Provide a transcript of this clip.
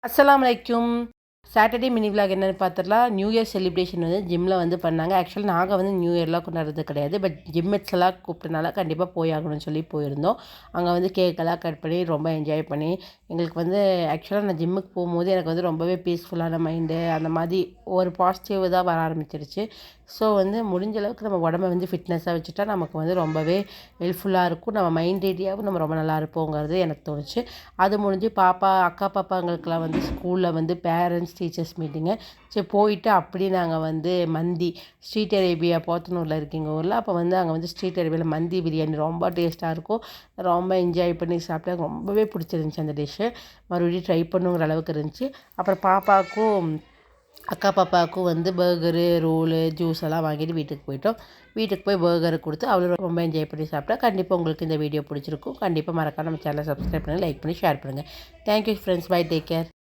அஸ்ஸலாமு அலைக்கும். Saturday mini vlog என்னென்னு பார்த்துடலாம். நியூ இயர் செலிப்ரேஷன் வந்து ஜிம்மில் வந்து பண்ணாங்க. ஆக்சுவலி நாங்கள் வந்து நியூ இயர்லாம் கொண்டாடுறது கிடையாது. பட் ஜிம்மெட்ஸ் எல்லாம் கூப்பிட்டனால கண்டிப்பாக போய் ஆகணும்னு சொல்லி போயிருந்தோம். அங்கே வந்து கேக்கெல்லாம் கட் பண்ணி ரொம்ப என்ஜாய் பண்ணி எங்களுக்கு வந்து ஆக்சுவலாக நான் ஜிம்முக்கு போகும்போது எனக்கு வந்து ரொம்பவே பீஸ்ஃபுல்லான மைண்டு அந்த மாதிரி ஒரு பாசிட்டிவ் தான் வர ஆரம்பிச்சிருச்சு. ஸோ வந்து முடிஞ்ச அளவுக்கு நம்ம உடம்ப வந்து ஃபிட்னஸாக வச்சுட்டா நமக்கு வந்து ரொம்பவே ஹெல்ப்ஃபுல்லாக இருக்கும். நம்ம மைண்ட் ரீதியாகவும் நம்ம ரொம்ப நல்லா இருப்போங்கிறது எனக்கு தோணுச்சு. அது முடிஞ்சு அக்கா பாப்பாங்களுக்கெல்லாம் வந்து ஸ்கூலில் வந்து பேரண்ட்ஸ் டீச்சர்ஸ் மீட்டிங்கு. சரி போயிட்டு அப்படியே நாங்கள் வந்து மந்தி ஸ்ட்ரீட் அரேபியா போத்தனூரில் இருக்கீங்க ஊரில். அப்போ வந்து அங்கே வந்து ஸ்ட்ரீட் அரேபியாவில் மந்தி பிரியாணி ரொம்ப டேஸ்ட்டாக இருக்கும். ரொம்ப என்ஜாய் பண்ணி சாப்பிட்டா ரொம்பவே பிடிச்சிருந்துச்சி அந்த டிஷ்ஷு. மறுபடியும் ட்ரை பண்ணுங்கிற அளவுக்கு இருந்துச்சு. அப்புறம் அக்கா பாப்பாவுக்கும் வந்து பர்கரு, ரோலு, ஜூஸ் எல்லாம் வாங்கிட்டு வீட்டுக்கு போயிட்டோம். வீட்டுக்கு போய் பர்கரை கொடுத்து அவளும் ரொம்ப என்ஜாய் பண்ணி சாப்பிட்டா. கண்டிப்பாக உங்களுக்கு இந்த வீடியோ பிடிச்சிருக்கும். கண்டிப்பாக மறக்காம நம்ம சேனலை சப்ஸ்கிரைப் பண்ணுங்கள், லைக் பண்ணி ஷேர் பண்ணுங்கள். Thank you friends. Bye, take care.